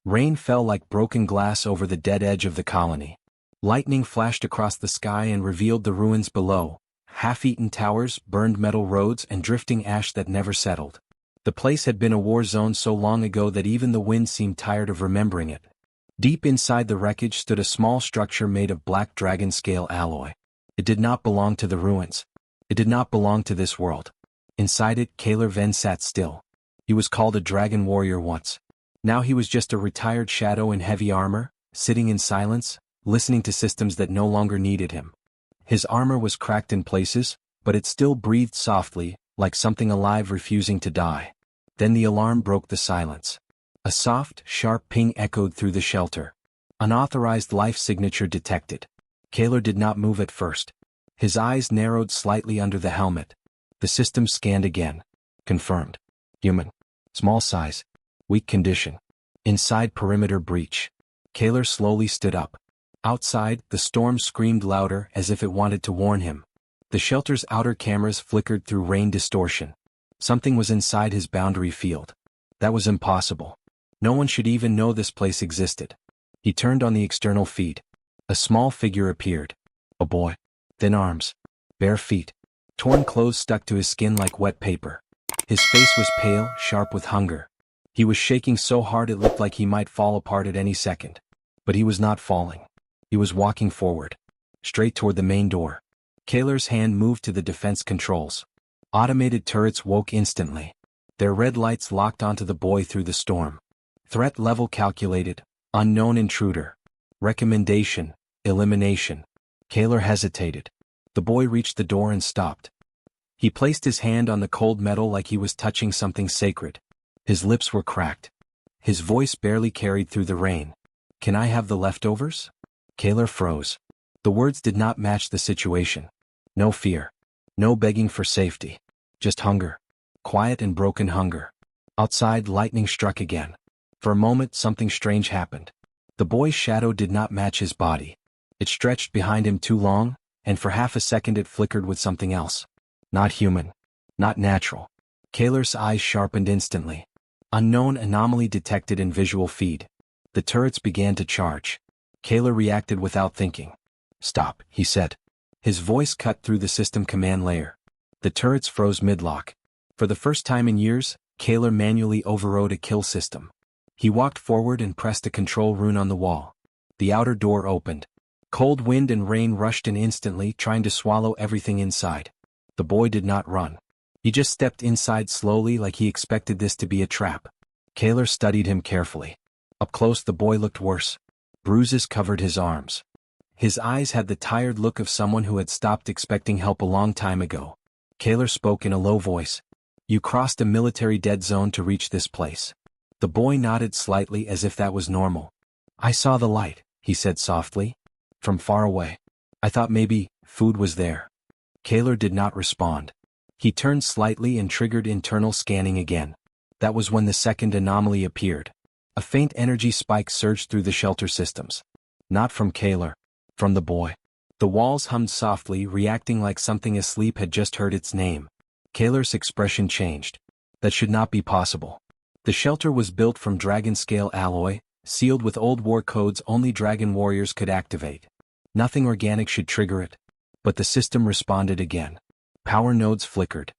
Rain fell like broken glass over the dead edge of the colony. Lightning flashed across the sky and revealed the ruins below, half-eaten towers, burned metal roads, and drifting ash that never settled. The place had been a war zone so long ago that even the wind seemed tired of remembering it. Deep inside the wreckage stood a small structure made of black dragon-scale alloy. It did not belong to the ruins. It did not belong to this world. Inside it, Kaler Ven sat still. He was called a dragon warrior once. Now he was just a retired shadow in heavy armor, sitting in silence, listening to systems that no longer needed him. His armor was cracked in places, but it still breathed softly, like something alive refusing to die. Then the alarm broke the silence. A soft, sharp ping echoed through the shelter. Unauthorized life signature detected. Kaler did not move at first. His eyes narrowed slightly under the helmet. The system scanned again. Confirmed. Human. Small size. Weak condition. Inside perimeter breach. Kaler slowly stood up. Outside, the storm screamed louder as if it wanted to warn him. The shelter's outer cameras flickered through rain distortion. Something was inside his boundary field. That was impossible. No one should even know this place existed. He turned on the external feed. A small figure appeared. A boy. Thin arms. Bare feet. Torn clothes stuck to his skin like wet paper. His face was pale, sharp with hunger. He was shaking so hard it looked like he might fall apart at any second. But he was not falling. He was walking forward. Straight toward the main door. Kaler's hand moved to the defense controls. Automated turrets woke instantly. Their red lights locked onto the boy through the storm. Threat level calculated. Unknown intruder. Recommendation. Elimination. Kaler hesitated. The boy reached the door and stopped. He placed his hand on the cold metal like he was touching something sacred. His lips were cracked. His voice barely carried through the rain. Can I have the leftovers? Kaler froze. The words did not match the situation. No fear. No begging for safety. Just hunger. Quiet and broken hunger. Outside, lightning struck again. For a moment, something strange happened. The boy's shadow did not match his body. It stretched behind him too long, and for half a second it flickered with something else. Not human. Not natural. Kaler's eyes sharpened instantly. Unknown anomaly detected in visual feed. The turrets began to charge. Kaler reacted without thinking. Stop, he said. His voice cut through the system command layer. The turrets froze mid-lock. For the first time in years, Kaler manually overrode a kill system. He walked forward and pressed a control rune on the wall. The outer door opened. Cold wind and rain rushed in instantly, trying to swallow everything inside. The boy did not run. He just stepped inside slowly like he expected this to be a trap. Kaler studied him carefully. Up close the boy looked worse. Bruises covered his arms. His eyes had the tired look of someone who had stopped expecting help a long time ago. Kaler spoke in a low voice. You crossed a military dead zone to reach this place. The boy nodded slightly as if that was normal. I saw the light, he said softly. From far away. I thought maybe food was there. Kaler did not respond. He turned slightly and triggered internal scanning again. That was when the second anomaly appeared. A faint energy spike surged through the shelter systems. Not from Kaler. From the boy. The walls hummed softly, reacting like something asleep had just heard its name. Kaler's expression changed. That should not be possible. The shelter was built from dragon-scale alloy, sealed with old war codes only dragon warriors could activate. Nothing organic should trigger it. But the system responded again. Power nodes flickered.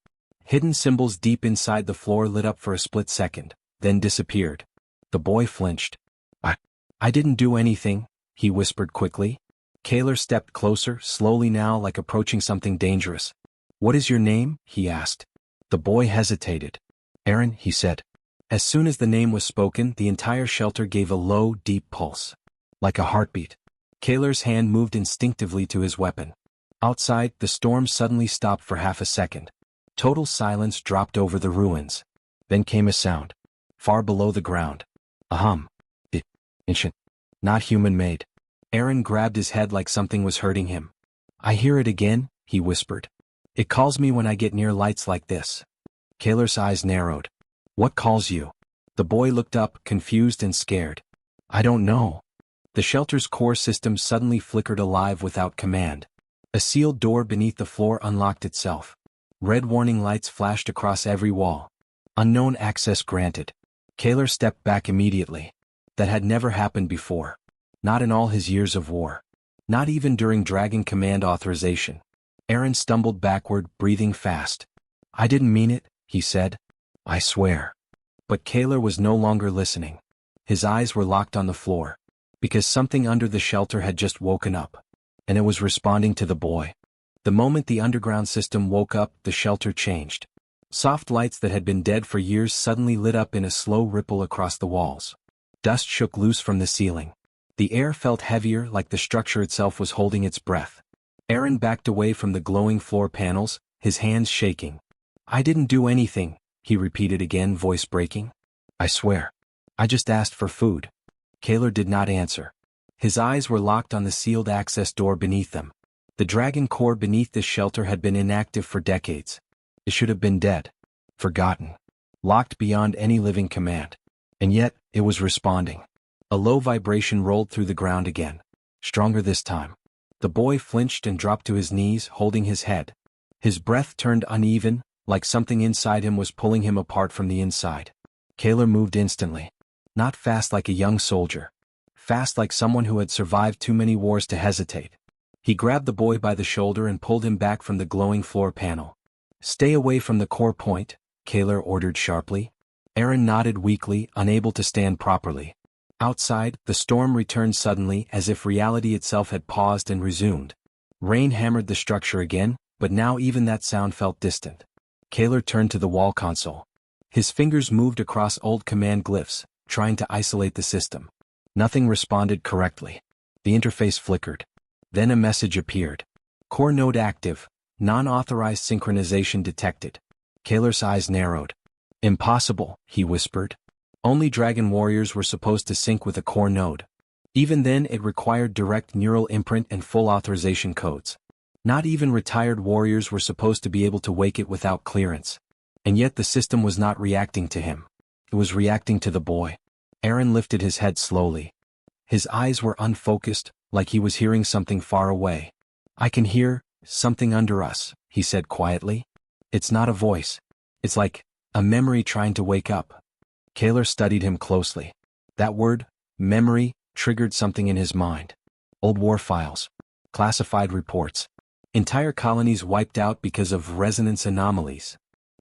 Hidden symbols deep inside the floor lit up for a split second, then disappeared. The boy flinched. I didn't do anything, he whispered quickly. Kaler stepped closer, slowly now like approaching something dangerous. What is your name? He asked. The boy hesitated. Aaron, he said. As soon as the name was spoken, the entire shelter gave a low, deep pulse. Like a heartbeat. Kaler's hand moved instinctively to his weapon. Outside, the storm suddenly stopped for half a second. Total silence dropped over the ruins. Then came a sound. Far below the ground. A hum. Ancient. Not human-made. Aaron grabbed his head like something was hurting him. I hear it again, he whispered. It calls me when I get near lights like this. Kaler's eyes narrowed. What calls you? The boy looked up, confused and scared. I don't know. The shelter's core system suddenly flickered alive without command. A sealed door beneath the floor unlocked itself. Red warning lights flashed across every wall. Unknown access granted. Kaler stepped back immediately. That had never happened before. Not in all his years of war. Not even during Dragon Command authorization. Aaron stumbled backward, breathing fast. "I didn't mean it," he said. "I swear." But Kaler was no longer listening. His eyes were locked on the floor. Because something under the shelter had just woken up. And it was responding to the boy. The moment the underground system woke up, the shelter changed. Soft lights that had been dead for years suddenly lit up in a slow ripple across the walls. Dust shook loose from the ceiling. The air felt heavier, like the structure itself was holding its breath. Aaron backed away from the glowing floor panels, his hands shaking. "I didn't do anything," he repeated again, voice breaking. "I swear. I just asked for food." Kaler did not answer. His eyes were locked on the sealed access door beneath them. The dragon core beneath this shelter had been inactive for decades. It should have been dead. Forgotten. Locked beyond any living command. And yet, it was responding. A low vibration rolled through the ground again. Stronger this time. The boy flinched and dropped to his knees, holding his head. His breath turned uneven, like something inside him was pulling him apart from the inside. Kaler moved instantly. Not fast like a young soldier. Fast like someone who had survived too many wars to hesitate. He grabbed the boy by the shoulder and pulled him back from the glowing floor panel. "Stay away from the core point," Kaler ordered sharply. Aaron nodded weakly, unable to stand properly. Outside, the storm returned suddenly, as if reality itself had paused and resumed. Rain hammered the structure again, but now even that sound felt distant. Kaler turned to the wall console. His fingers moved across old command glyphs, trying to isolate the system. Nothing responded correctly. The interface flickered. Then a message appeared. "Core node active. Non-authorized synchronization detected." Kaler's eyes narrowed. "Impossible," he whispered. Only dragon warriors were supposed to sync with a core node. Even then, it required direct neural imprint and full authorization codes. Not even retired warriors were supposed to be able to wake it without clearance. And yet the system was not reacting to him. It was reacting to the boy. Aaron lifted his head slowly. His eyes were unfocused, like he was hearing something far away. "I can hear something under us," he said quietly. "It's not a voice. It's like a memory trying to wake up." Kaler studied him closely. That word, memory, triggered something in his mind. Old war files. Classified reports. Entire colonies wiped out because of resonance anomalies.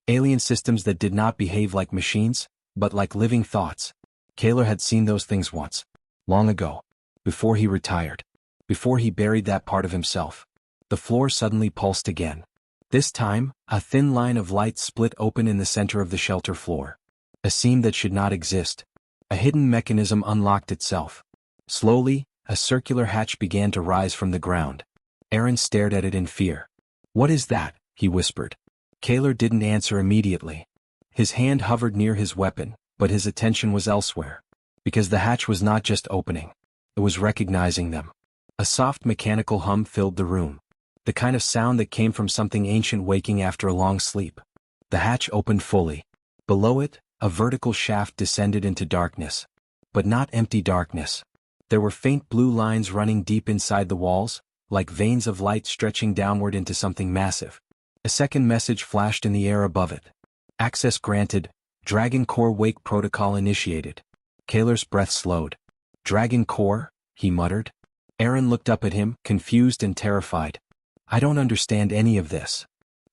Alien systems that did not behave like machines, but like living thoughts. Kaler had seen those things once. Long ago. Before he retired. Before he buried that part of himself. The floor suddenly pulsed again. This time, a thin line of light split open in the center of the shelter floor. A seam that should not exist. A hidden mechanism unlocked itself. Slowly, a circular hatch began to rise from the ground. Aaron stared at it in fear. "What is that?" he whispered. Kaler didn't answer immediately. His hand hovered near his weapon, but his attention was elsewhere. Because the hatch was not just opening. It was recognizing them. A soft mechanical hum filled the room. The kind of sound that came from something ancient waking after a long sleep. The hatch opened fully. Below it, a vertical shaft descended into darkness. But not empty darkness. There were faint blue lines running deep inside the walls, like veins of light stretching downward into something massive. A second message flashed in the air above it. "Access granted. Dragon Core Wake Protocol initiated." Kaler's breath slowed. "Dragon Core?" he muttered. Aaron looked up at him, confused and terrified. "I don't understand any of this."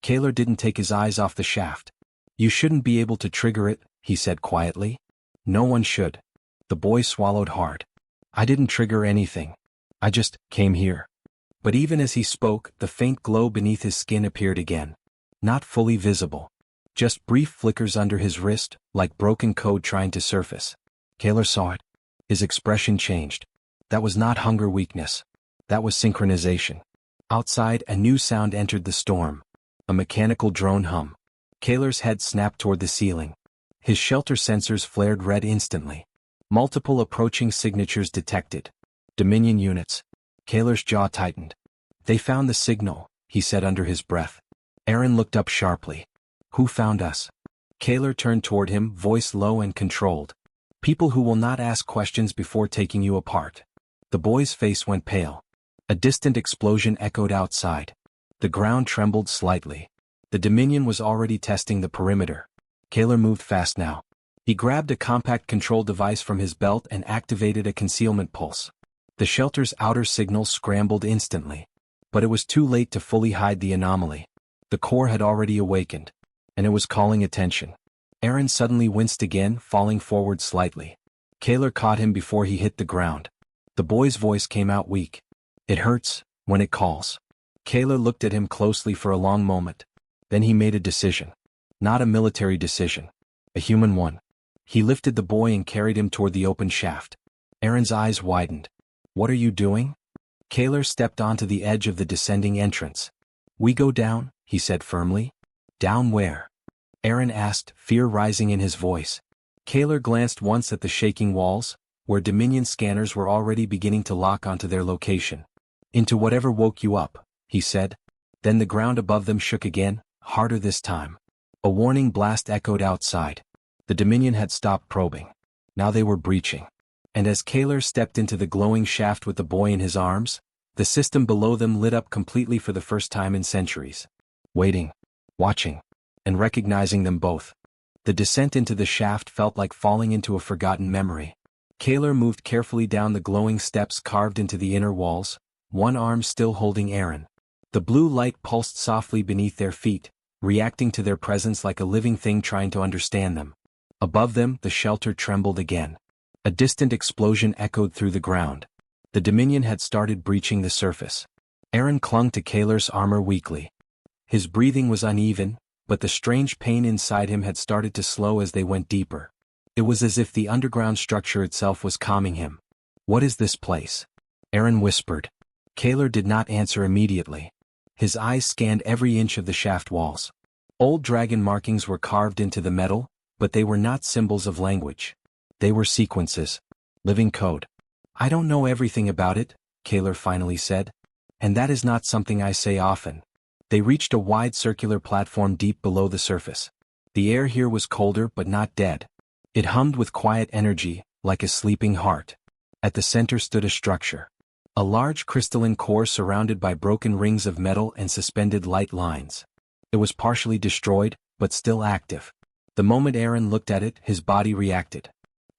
Kaler didn't take his eyes off the shaft. "You shouldn't be able to trigger it," he said quietly. "No one should." The boy swallowed hard. "I didn't trigger anything. I just came here." But even as he spoke, the faint glow beneath his skin appeared again. Not fully visible. Just brief flickers under his wrist, like broken code trying to surface. Kaler saw it. His expression changed. That was not hunger weakness. That was synchronization. Outside, a new sound entered the storm. A mechanical drone hum. Kaler's head snapped toward the ceiling. His shelter sensors flared red instantly. Multiple approaching signatures detected. Dominion units. Kaler's jaw tightened. "They found the signal," he said under his breath. Aaron looked up sharply. "Who found us?" Kaler turned toward him, voice low and controlled. "People who will not ask questions before taking you apart." The boy's face went pale. A distant explosion echoed outside. The ground trembled slightly. The Dominion was already testing the perimeter. Kaler moved fast now. He grabbed a compact control device from his belt and activated a concealment pulse. The shelter's outer signal scrambled instantly. But it was too late to fully hide the anomaly. The core had already awakened, and it was calling attention. Aaron suddenly winced again, falling forward slightly. Kaler caught him before he hit the ground. The boy's voice came out weak. "It hurts when it calls." Kaler looked at him closely for a long moment. Then he made a decision. Not a military decision. A human one. He lifted the boy and carried him toward the open shaft. Aaron's eyes widened. "What are you doing?" Kaler stepped onto the edge of the descending entrance. "We go down," he said firmly. "Down where?" Aaron asked, fear rising in his voice. Kaler glanced once at the shaking walls, where Dominion scanners were already beginning to lock onto their location. "Into whatever woke you up," he said. Then the ground above them shook again, harder this time. A warning blast echoed outside. The Dominion had stopped probing. Now they were breaching. And as Kaler stepped into the glowing shaft with the boy in his arms, the system below them lit up completely for the first time in centuries. Waiting, watching, and recognizing them both. The descent into the shaft felt like falling into a forgotten memory. Kaler moved carefully down the glowing steps carved into the inner walls, one arm still holding Aaron. The blue light pulsed softly beneath their feet, reacting to their presence like a living thing trying to understand them. Above them, the shelter trembled again. A distant explosion echoed through the ground. The Dominion had started breaching the surface. Aaron clung to Kaler's armor weakly. His breathing was uneven, but the strange pain inside him had started to slow as they went deeper. It was as if the underground structure itself was calming him. "What is this place?" Aaron whispered. Kaler did not answer immediately. His eyes scanned every inch of the shaft walls. Old dragon markings were carved into the metal, but they were not symbols of language. They were sequences. Living code. "I don't know everything about it," Kaler finally said. "And that is not something I say often." They reached a wide circular platform deep below the surface. The air here was colder but not dead. It hummed with quiet energy, like a sleeping heart. At the center stood a structure. A large crystalline core surrounded by broken rings of metal and suspended light lines. It was partially destroyed, but still active. The moment Aaron looked at it, his body reacted.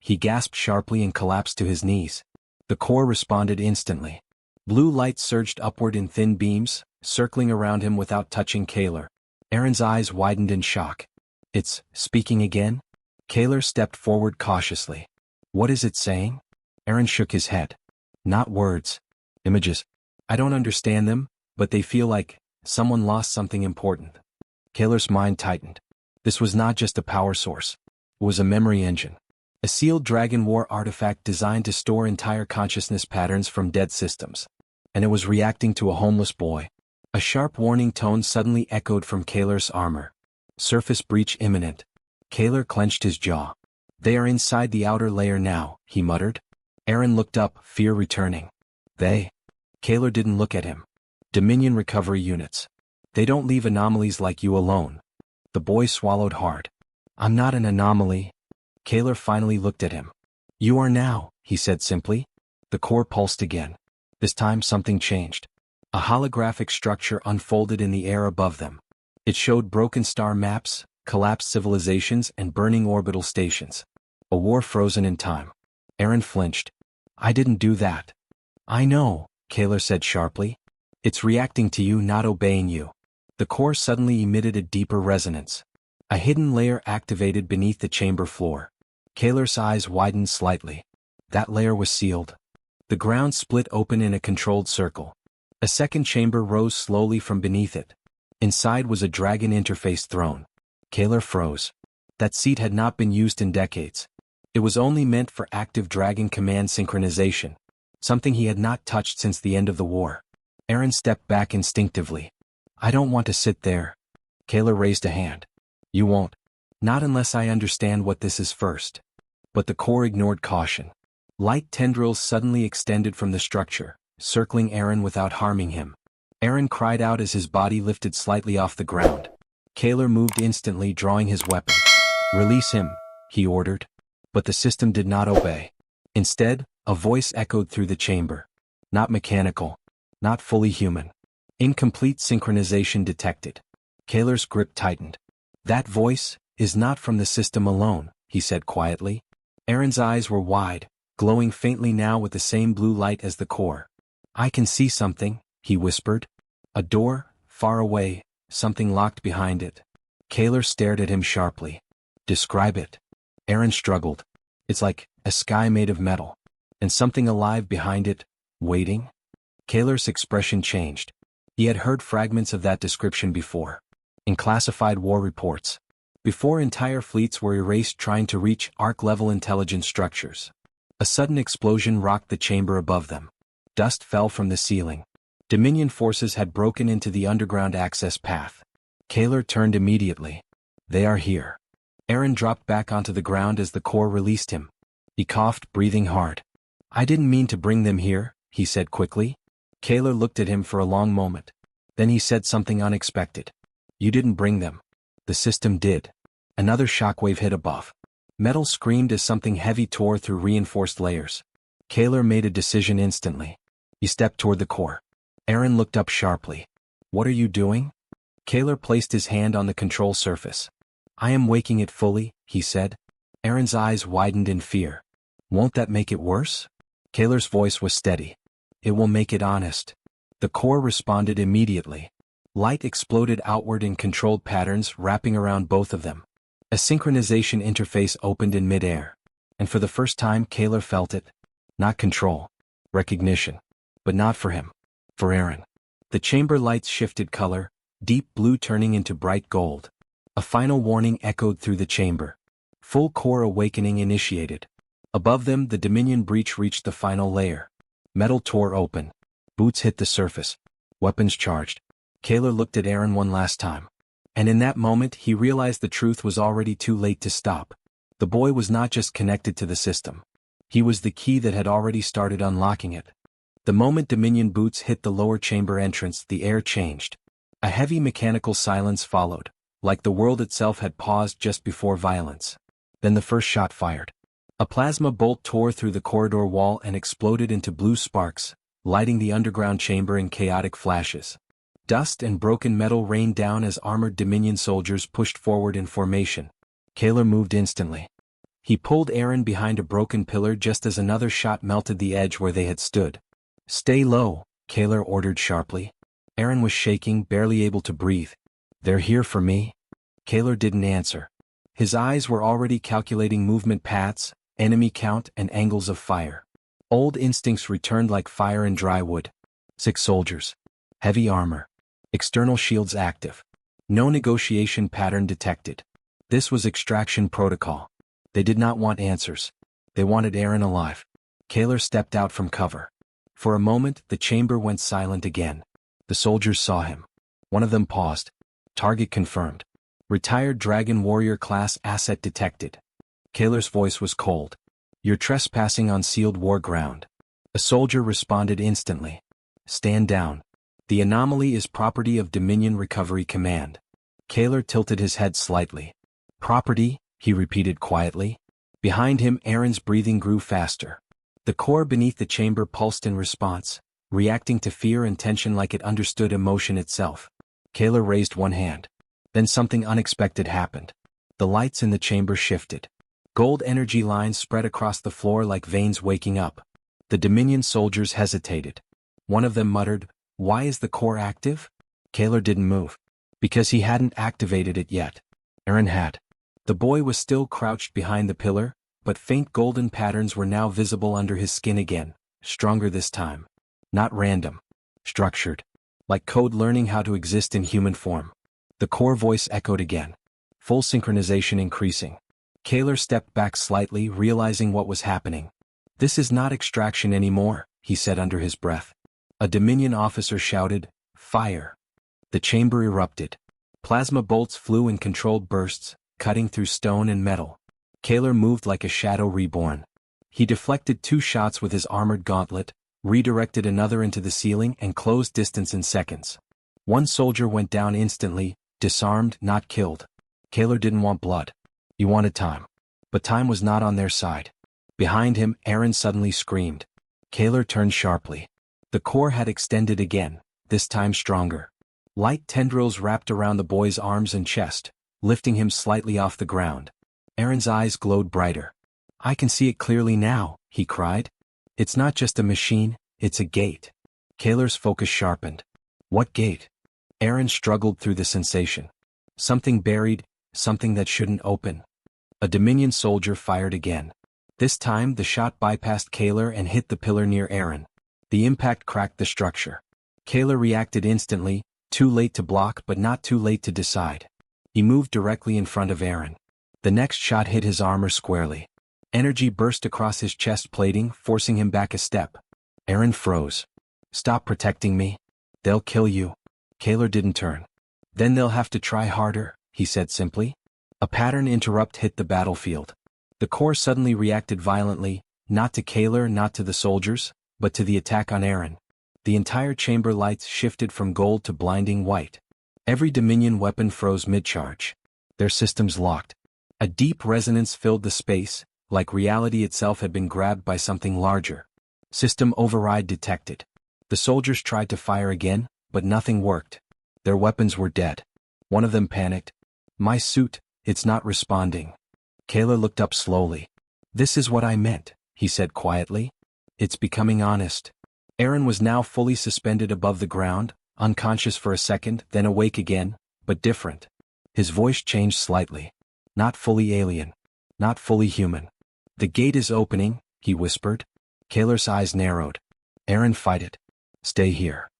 He gasped sharply and collapsed to his knees. The core responded instantly. Blue light surged upward in thin beams, circling around him without touching Kaler. Aaron's eyes widened in shock. "It's speaking again?" Kaler stepped forward cautiously. "What is it saying?" Aaron shook his head. "Not words. Images. I don't understand them, but they feel like someone lost something important." Kaler's mind tightened. This was not just a power source. It was a memory engine. A sealed DracoWar artifact designed to store entire consciousness patterns from dead systems. And it was reacting to a homeless boy. A sharp warning tone suddenly echoed from Kaler's armor. "Surface breach imminent." Kaler clenched his jaw. "They are inside the outer layer now," he muttered. Aaron looked up, fear returning. "They?" Kaler didn't look at him. "Dominion recovery units. They don't leave anomalies like you alone." The boy swallowed hard. "I'm not an anomaly." Kaler finally looked at him. "You are now," he said simply. The core pulsed again. This time something changed. A holographic structure unfolded in the air above them. It showed broken star maps, collapsed civilizations and burning orbital stations. A war frozen in time. Aaron flinched. "I didn't do that." "I know," Kaler said sharply. "It's reacting to you, not obeying you." The core suddenly emitted a deeper resonance. A hidden layer activated beneath the chamber floor. Kaler's eyes widened slightly. That layer was sealed. The ground split open in a controlled circle. A second chamber rose slowly from beneath it. Inside was a dragon interface throne. Kaler froze. That seat had not been used in decades. It was only meant for active dragon command synchronization, something he had not touched since the end of the war. Aaron stepped back instinctively. "I don't want to sit there." Kaler raised a hand. "You won't. Not unless I understand what this is first." But the core ignored caution. Light tendrils suddenly extended from the structure, circling Aaron without harming him. Aaron cried out as his body lifted slightly off the ground. Kaler moved instantly, drawing his weapon. "Release him," he ordered. But the system did not obey. Instead, a voice echoed through the chamber. Not mechanical. Not fully human. Incomplete synchronization detected. Kaler's grip tightened. "That voice is not from the system alone," he said quietly. Aaron's eyes were wide, glowing faintly now with the same blue light as the core. I can see something, he whispered. A door, far away, something locked behind it. Kaler stared at him sharply. Describe it. Aaron struggled. It's like a sky made of metal. And something alive behind it, waiting? Kaler's expression changed. He had heard fragments of that description before. In classified war reports. Before entire fleets were erased trying to reach Ark-level intelligence structures. A sudden explosion rocked the chamber above them. Dust fell from the ceiling. Dominion forces had broken into the underground access path. Kaler turned immediately. They are here. Aaron dropped back onto the ground as the core released him. He coughed, breathing hard. I didn't mean to bring them here, he said quickly. Kaler looked at him for a long moment. Then he said something unexpected. You didn't bring them. The system did. Another shockwave hit above. Metal screamed as something heavy tore through reinforced layers. Kaler made a decision instantly. He stepped toward the core. Aaron looked up sharply. What are you doing? Kaler placed his hand on the control surface. I am waking it fully, he said. Aaron's eyes widened in fear. Won't that make it worse? Kaler's voice was steady. It will make it honest. The core responded immediately. Light exploded outward in controlled patterns wrapping around both of them. A synchronization interface opened in midair. And for the first time Kaler felt it. Not control. Recognition. But not for him. For Aaron. The chamber lights shifted color, deep blue turning into bright gold. A final warning echoed through the chamber. Full core awakening initiated. Above them the Dominion breach reached the final layer. Metal tore open. Boots hit the surface. Weapons charged. Kaler looked at Aaron one last time. And in that moment he realized the truth was already too late to stop. The boy was not just connected to the system. He was the key that had already started unlocking it. The moment Dominion boots hit the lower chamber entrance, the air changed. A heavy mechanical silence followed, like the world itself had paused just before violence. Then the first shot fired. A plasma bolt tore through the corridor wall and exploded into blue sparks, lighting the underground chamber in chaotic flashes. Dust and broken metal rained down as armored Dominion soldiers pushed forward in formation. Kaler moved instantly. He pulled Aaron behind a broken pillar just as another shot melted the edge where they had stood. Stay low, Kaler ordered sharply. Aaron was shaking, barely able to breathe. They're here for me? Kaler didn't answer. His eyes were already calculating movement paths, enemy count and angles of fire. Old instincts returned like fire in dry wood. 6 soldiers. Heavy armor. External shields active. No negotiation pattern detected. This was extraction protocol. They did not want answers. They wanted Aaron alive. Kaler stepped out from cover. For a moment, the chamber went silent again. The soldiers saw him. One of them paused. Target confirmed. Retired Dragon Warrior class asset detected. Kaler's voice was cold. You're trespassing on sealed war ground. A soldier responded instantly. Stand down. The anomaly is property of Dominion Recovery Command. Kaler tilted his head slightly. Property, he repeated quietly. Behind him, Aaron's breathing grew faster. The core beneath the chamber pulsed in response, reacting to fear and tension like it understood emotion itself. Kaler raised one hand. Then something unexpected happened. The lights in the chamber shifted. Gold energy lines spread across the floor like veins waking up. The Dominion soldiers hesitated. One of them muttered, "Why is the core active?" Kaler didn't move. Because he hadn't activated it yet. Aaron had. The boy was still crouched behind the pillar, but faint golden patterns were now visible under his skin again, stronger this time. Not random. Structured. Like code learning how to exist in human form. The core voice echoed again. Full synchronization increasing. Kaler stepped back slightly, realizing what was happening. This is not extraction anymore, he said under his breath. A Dominion officer shouted, "Fire!" The chamber erupted. Plasma bolts flew in controlled bursts, cutting through stone and metal. Kaler moved like a shadow reborn. He deflected 2 shots with his armored gauntlet, redirected another into the ceiling and closed distance in seconds. One soldier went down instantly, disarmed, not killed. Kaler didn't want blood. He wanted time. But time was not on their side. Behind him, Aaron suddenly screamed. Kaler turned sharply. The core had extended again, this time stronger. Light tendrils wrapped around the boy's arms and chest, lifting him slightly off the ground. Aaron's eyes glowed brighter. "I can see it clearly now," he cried. "It's not just a machine, it's a gate." Kaler's focus sharpened. "What gate?" Aaron struggled through the sensation. Something buried, something that shouldn't open. A Dominion soldier fired again. This time the shot bypassed Kaler and hit the pillar near Aaron. The impact cracked the structure. Kaler reacted instantly, too late to block but not too late to decide. He moved directly in front of Aaron. The next shot hit his armor squarely. Energy burst across his chest plating, forcing him back a step. Aaron froze. "Stop protecting me. They'll kill you." Kaler didn't turn. "Then they'll have to try harder," he said simply. A pattern interrupt hit the battlefield. The core suddenly reacted violently, not to Kaler, not to the soldiers, but to the attack on Aaron. The entire chamber lights shifted from gold to blinding white. Every Dominion weapon froze mid-charge. Their systems locked. A deep resonance filled the space, like reality itself had been grabbed by something larger. System override detected. The soldiers tried to fire again, but nothing worked. Their weapons were dead. One of them panicked. "My suit, it's not responding." Kaler looked up slowly. "This is what I meant," he said quietly. "It's becoming honest." Aaron was now fully suspended above the ground, unconscious for a second, then awake again, but different. His voice changed slightly. Not fully alien. Not fully human. "The gate is opening," he whispered. Kaler's eyes narrowed. "Aaron, fight it. Stay here."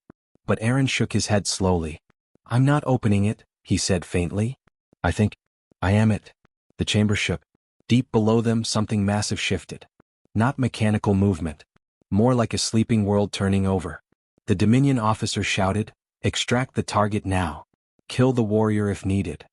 But Aaron shook his head slowly. "I'm not opening it," he said faintly. "I think I am it." The chamber shook. Deep below them something massive shifted. Not mechanical movement. More like a sleeping world turning over. The Dominion officer shouted, "Extract the target now. Kill the warrior if needed."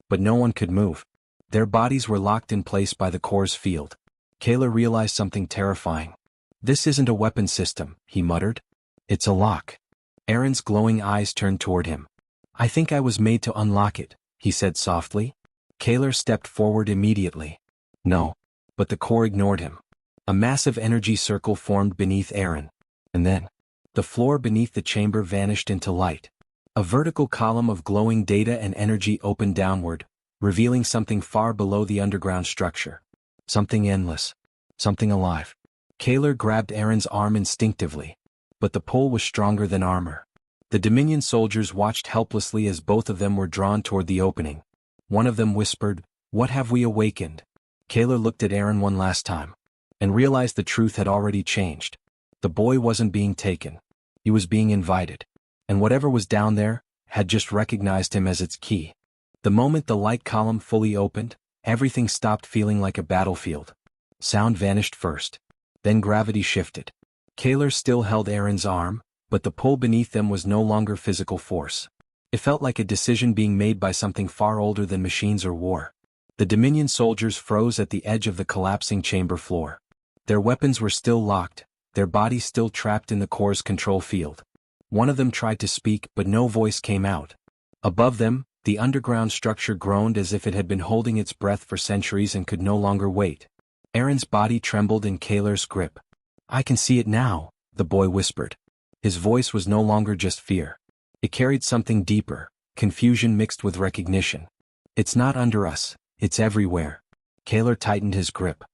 But no one could move. Their bodies were locked in place by the core's field. Kaler realized something terrifying. "This isn't a weapon system," he muttered. "It's a lock." Aaron's glowing eyes turned toward him. "I think I was made to unlock it," he said softly. Kaler stepped forward immediately. "No." But the core ignored him. A massive energy circle formed beneath Aaron. And then, the floor beneath the chamber vanished into light. A vertical column of glowing data and energy opened downward, revealing something far below the underground structure. Something endless. Something alive. Kaler grabbed Aaron's arm instinctively. But the pull was stronger than armor. The Dominion soldiers watched helplessly as both of them were drawn toward the opening. One of them whispered, "What have we awakened?" Kaler looked at Aaron one last time. And realized the truth had already changed. The boy wasn't being taken. He was being invited. And whatever was down there, had just recognized him as its key. The moment the light column fully opened, everything stopped feeling like a battlefield. Sound vanished first. Then gravity shifted. Kaler still held Aaron's arm, but the pull beneath them was no longer physical force. It felt like a decision being made by something far older than machines or war. The Dominion soldiers froze at the edge of the collapsing chamber floor. Their weapons were still locked, their bodies still trapped in the core's control field. One of them tried to speak, but no voice came out. Above them, the underground structure groaned as if it had been holding its breath for centuries and could no longer wait. Aaron's body trembled in Kaler's grip. "I can see it now," the boy whispered. His voice was no longer just fear. It carried something deeper, confusion mixed with recognition. "It's not under us, it's everywhere." Kaler tightened his grip.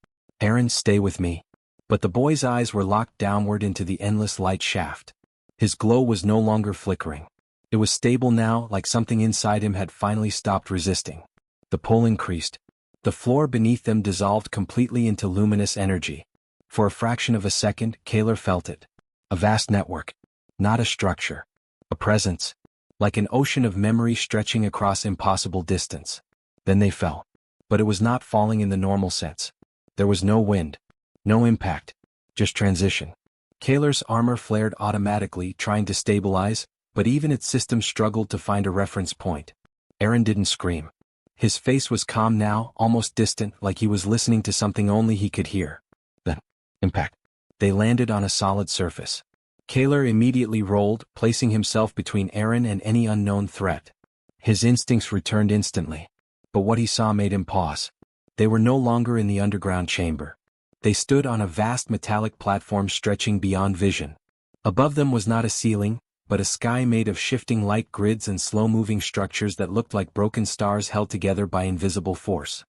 "Aaron, stay with me." But the boy's eyes were locked downward into the endless light shaft. His glow was no longer flickering. It was stable now, like something inside him had finally stopped resisting. The pull increased. The floor beneath them dissolved completely into luminous energy. For a fraction of a second, Kaler felt it. A vast network. Not a structure. A presence. Like an ocean of memory stretching across impossible distance. Then they fell. But it was not falling in the normal sense. There was no wind. No impact. Just transition. Kaler's armor flared automatically, trying to stabilize, but even its system struggled to find a reference point. Aaron didn't scream. His face was calm now, almost distant, like he was listening to something only he could hear. Then, impact. They landed on a solid surface. Kaler immediately rolled, placing himself between Aaron and any unknown threat. His instincts returned instantly. But what he saw made him pause. They were no longer in the underground chamber. They stood on a vast metallic platform stretching beyond vision. Above them was not a ceiling, but a sky made of shifting light grids and slow-moving structures that looked like broken stars held together by invisible force.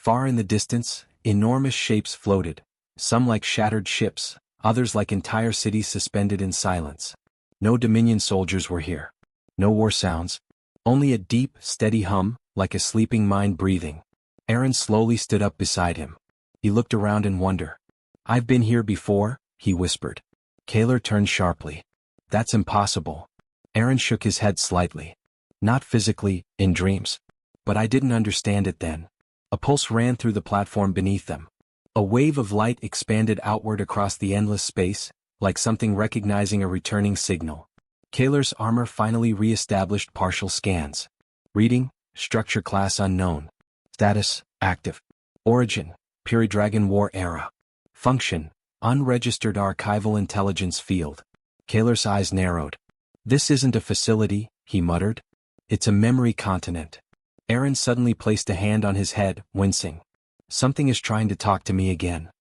Far in the distance, enormous shapes floated, some like shattered ships, others like entire cities suspended in silence. No Dominion soldiers were here. No war sounds. Only a deep, steady hum, like a sleeping mind breathing. Aaron slowly stood up beside him. He looked around in wonder. "I've been here before," he whispered. Kaler turned sharply. "That's impossible." Aaron shook his head slightly. "Not physically, in dreams. But I didn't understand it then." A pulse ran through the platform beneath them. A wave of light expanded outward across the endless space, like something recognizing a returning signal. Kaler's armor finally re-established partial scans. Reading, structure class unknown. Status, active. Origin, Peri-Dragon War era. Function, unregistered archival intelligence field. Kaler's eyes narrowed. "This isn't a facility," he muttered. "It's a memory continent." Aaron suddenly placed a hand on his head, wincing. "Something is trying to talk to me again."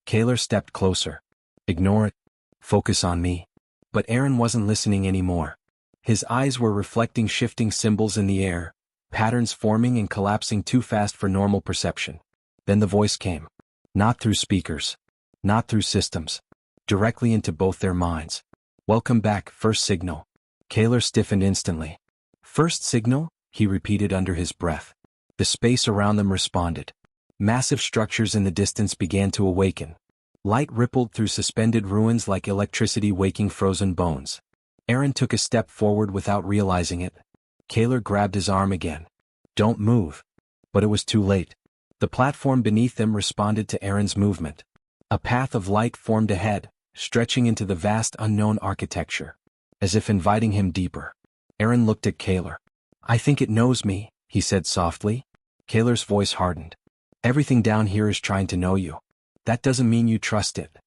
Kaler stepped closer. "Ignore it. Focus on me." But Aaron wasn't listening anymore. His eyes were reflecting shifting symbols in the air, patterns forming and collapsing too fast for normal perception. Then the voice came. Not through speakers. Not through systems. Directly into both their minds. "Welcome back, first signal." Kaler stiffened instantly. "First signal?" he repeated under his breath. The space around them responded. Massive structures in the distance began to awaken. Light rippled through suspended ruins like electricity waking frozen bones. Aaron took a step forward without realizing it. Kaler grabbed his arm again. "Don't move." But it was too late. The platform beneath them responded to Aaron's movement. A path of light formed ahead, stretching into the vast unknown architecture. As if inviting him deeper. Aaron looked at Kaler. "I think it knows me," he said softly. Kaler's voice hardened. "Everything down here is trying to know you. That doesn't mean you trust it."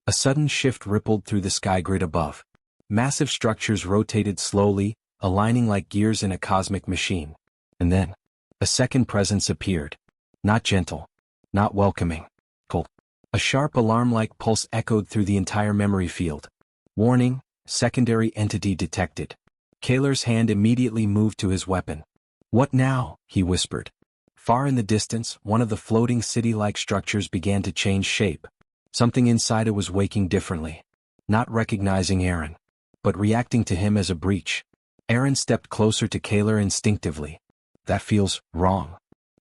A sudden shift rippled through the sky grid above. Massive structures rotated slowly, aligning like gears in a cosmic machine. And then, a second presence appeared. Not gentle. Not welcoming. Cold. A sharp alarm-like pulse echoed through the entire memory field. "Warning, secondary entity detected." Kaler's hand immediately moved to his weapon. "What now?" he whispered. Far in the distance, one of the floating city-like structures began to change shape. Something inside it was waking differently. Not recognizing Aaron, but reacting to him as a breach. Aaron stepped closer to Kaler instinctively. "That feels wrong."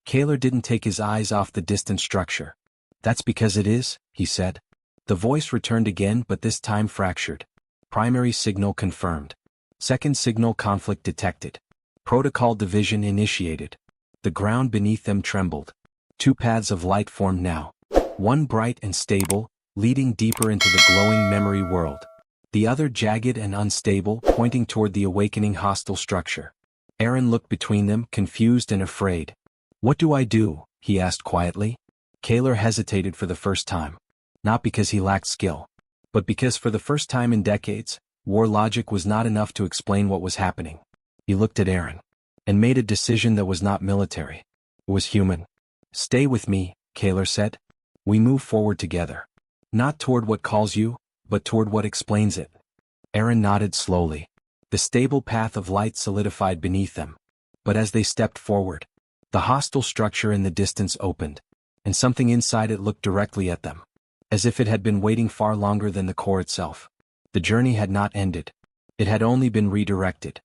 Kaler didn't take his eyes off the distant structure. "That's because it is," he said. The voice returned again, but this time fractured. "Primary signal confirmed. Second signal conflict detected. Protocol division initiated." The ground beneath them trembled. Two paths of light formed now. One bright and stable, leading deeper into the glowing memory world. The other jagged and unstable, pointing toward the awakening hostile structure. Aaron looked between them, confused and afraid. "What do I do?" he asked quietly. Kaler hesitated for the first time. Not because he lacked skill, but because for the first time in decades, war logic was not enough to explain what was happening. He looked at Aaron. And made a decision that was not military. It was human. "Stay with me," Kaler said. "We move forward together. Not toward what calls you, but toward what explains it." Aaron nodded slowly. The stable path of light solidified beneath them. But as they stepped forward, the hostile structure in the distance opened, and something inside it looked directly at them. As if it had been waiting far longer than the core itself. The journey had not ended. It had only been redirected.